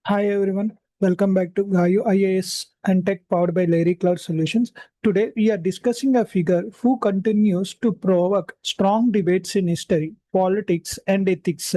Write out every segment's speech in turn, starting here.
Hi everyone, welcome back to Gayu IAS and Tech powered by Larry Cloud Solutions. Today we are discussing a figure who continues to provoke strong debates in history, politics, and ethics.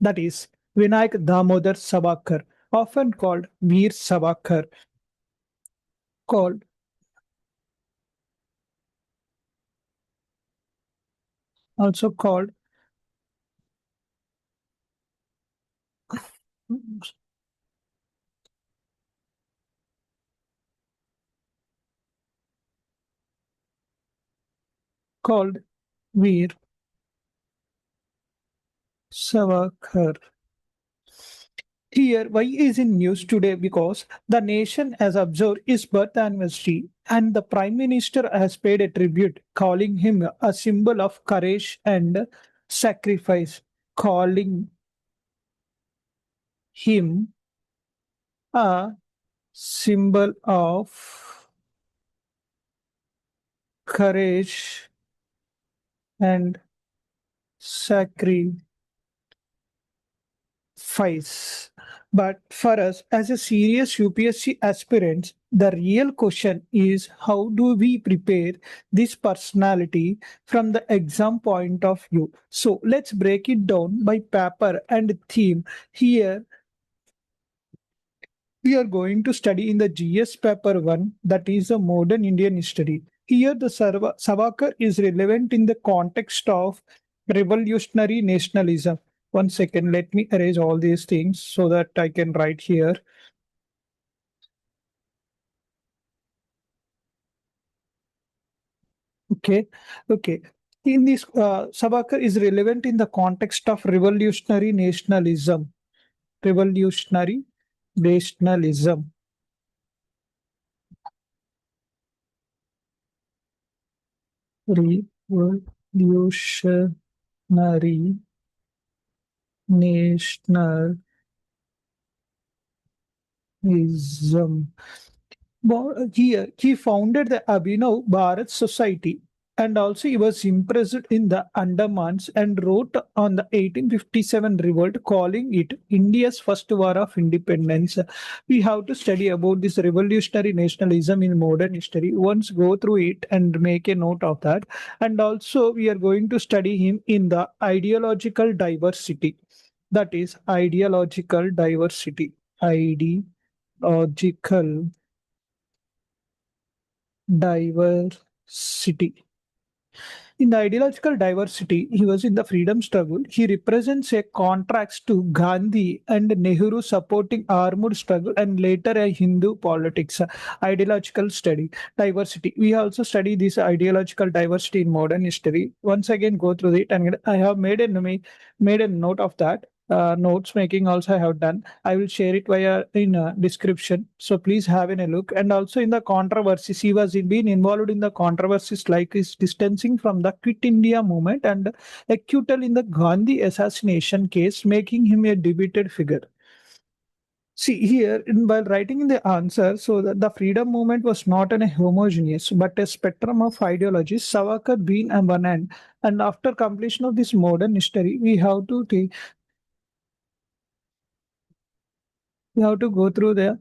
That is Vinayak Damodar Savarkar, often called Veer Savarkar, called also called Veer Savarkar. Here, why is in news today? Because the nation has observed his birth anniversary and the Prime Minister has paid a tribute, calling him a symbol of courage and sacrifice, calling him a symbol of courage and sacrifice. But for us, as a serious UPSC aspirants, the real question is how do we prepare this personality from the exam point of view? So let's break it down by paper and theme. Here, we are going to study in the GS paper 1, that is a modern Indian history. Here, the Savarkar is relevant in the context of revolutionary nationalism. One second, let me erase all these things so that I can write here. Okay, okay. In this, Savarkar is relevant in the context of revolutionary nationalism. Revolutionary nationalism. Revolutionary nationalism. Here, he founded the Abhinav Bharat Society and also he was imprisoned in the Andamans and wrote on the 1857 revolt calling it India's first war of independence. We have to study about this revolutionary nationalism in modern history. Once go through it and make a note of that. And also we are going to study him in the ideological diversity. That is ideological diversity. Ideological diversity. In the ideological diversity, he was in the freedom struggle. He represents a contrast to Gandhi and Nehru supporting armed struggle and later a Hindu politics. Ideological study, diversity. We also study this ideological diversity in modern history. Once again, go through it, and I have made a note of that. Notes making also I have done. I will share it via in description. So please have a look. And also in the controversies, he was been involved in the controversies like his distancing from the Quit India movement and acquittal in the Gandhi assassination case, making him a debated figure. See here, while writing in the answer, so that the freedom movement was not an homogeneous but a spectrum of ideologies. Savarkar being on one end, and after completion of this modern history, we have to go through the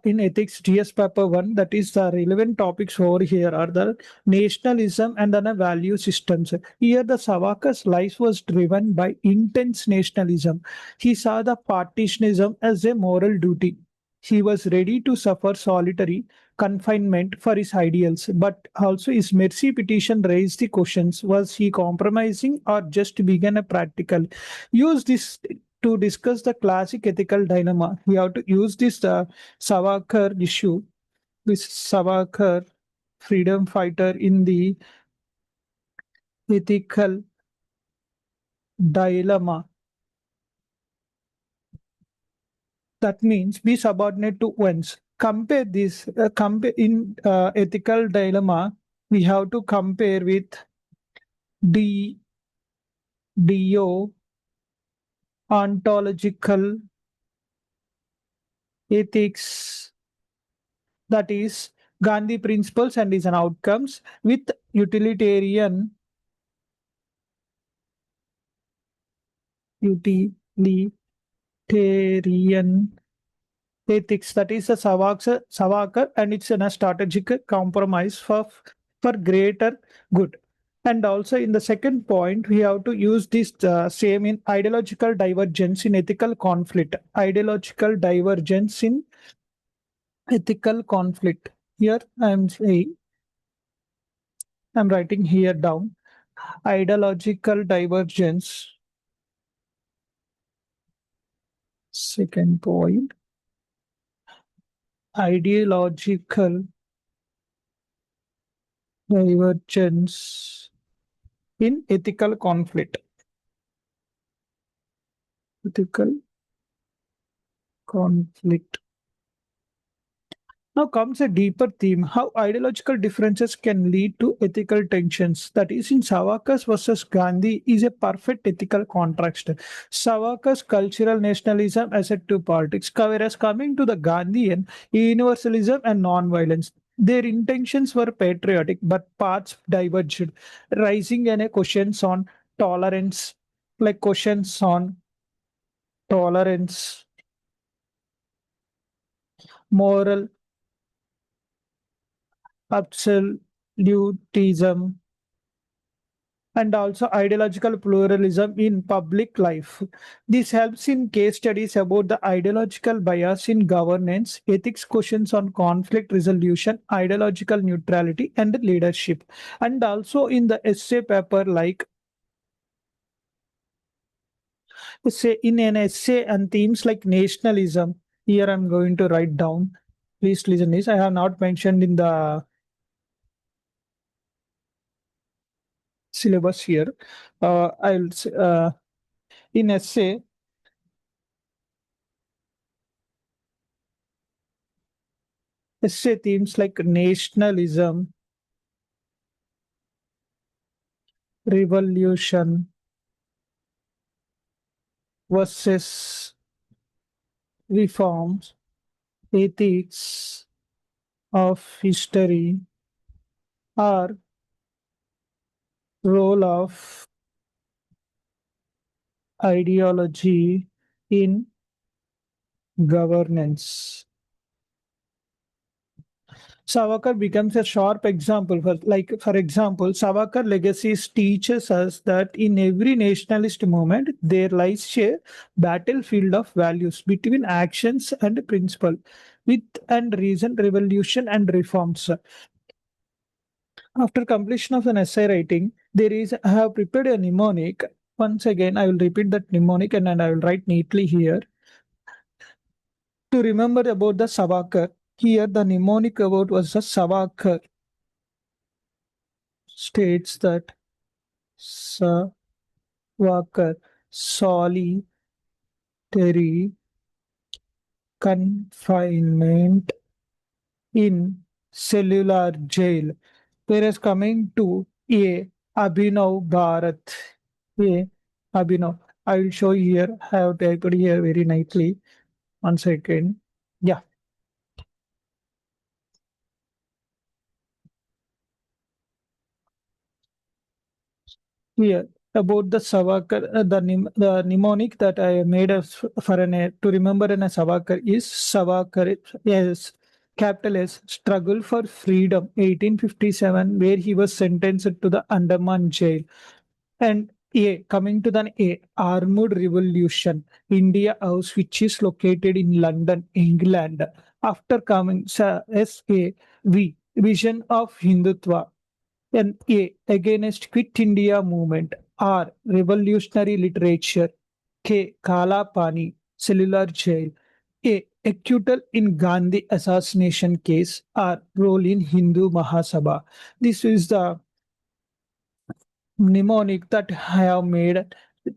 in ethics GS paper 1, that is the relevant topics over here are the nationalism and then a value systems. Here the Savarkar's life was driven by intense nationalism. He saw the partitionism as a moral duty. He was ready to suffer solitary confinement for his ideals, but also his mercy petition raised the questions: was he compromising or just began a practical? Use this to discuss the classic ethical dilemma. We have to use this Savarkar issue, this Savarkar freedom fighter in the ethical dilemma. That means be subordinate to ones. Compare this, compare in ethical dilemma, we have to compare with the ontological ethics, that is Gandhi principles and his outcomes, with utilitarian utilitarian ethics, that is a Savarkar, and it's a strategic compromise for greater good. And also in the second point, we have to use this same in ideological divergence in ethical conflict. Ideological divergence in ethical conflict. Here I'm writing here down. Ideological divergence. Second point. Ideological divergence in ethical conflict. Ethical conflict. Now comes a deeper theme, how ideological differences can lead to ethical tensions. That is, in Savarkar versus Gandhi is a perfect ethical contrast. Savarkar's cultural nationalism asset to politics, whereas coming to the Gandhian, universalism and non-violence. Their intentions were patriotic, but paths diverged, raising any questions on tolerance, like questions on tolerance, moral absolutism, and also ideological pluralism in public life. This helps in case studies about the ideological bias in governance, ethics questions on conflict resolution, ideological neutrality, and leadership. And also in the essay paper, like say in an essay and themes like nationalism. Here I'm going to write down. Please listen this. I have not mentioned in the syllabus here. In essay themes like nationalism, revolution versus reforms, ethics of history, or role of ideology in governance. Savarkar becomes a sharp example for example, Savarkar legacies teaches us that in every nationalist movement there lies a battlefield of values between actions and principle, with and reason, revolution and reforms. After completion of an essay writing, I have prepared a mnemonic. Once again, I will repeat that mnemonic and I will write neatly here to remember about the Savarkar. Here, the mnemonic about was the Savarkar states that Savarkar, solitary confinement in cellular jail. Whereas coming to A, Abhinav Bharat, A, Abhinav, I will show here, I have typed here very nicely. 1 second. Yeah, here about the Savarkar, the mnemonic that I made for to remember in a Savarkar is Savarkar, yes, capital S, struggle for freedom, 1857, where he was sentenced to the Andaman jail. And coming to the armed revolution, India House, which is located in London, England. After coming, vision of Hindutva, and against Quit India movement. R, revolutionary literature. K, Kala Pani, cellular jail. Acquittal in Gandhi assassination case. R, role in Hindu Mahasabha. This is the mnemonic that I have made.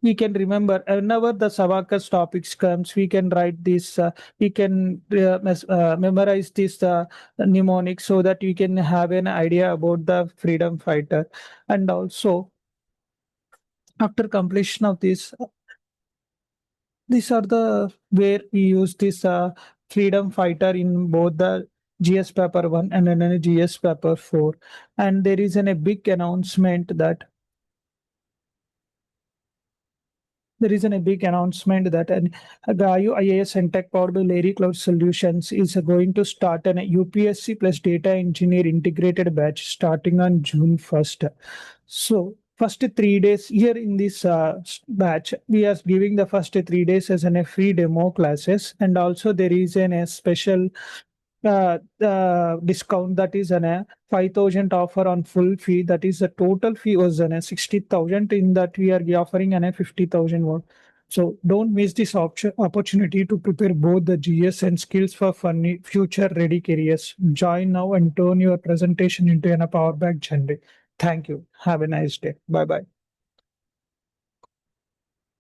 We can remember whenever the Savarkar's topics comes, we can write this, we can memorize this mnemonic so that we can have an idea about the freedom fighter. And also, after completion of this, these are the where we use this freedom fighter in both the GS paper 1 and then GS paper 4. And there is a big announcement that there is a big announcement that Gayu IAS and Tech powered by Larry Cloud Solutions is going to start an UPSC plus data engineer integrated batch starting on June 1st. So first 3 days here in this batch, we are giving the first 3 days as a free demo classes, and also there is a special discount that is an 5,000 offer on full fee. That is the total fee was an 60,000. In that we are offering an 50,000 more. So don't miss this opportunity to prepare both the GS and skills for funny future ready careers. Join now and turn your presentation into a power back journey. Thank you. Have a nice day. Bye bye.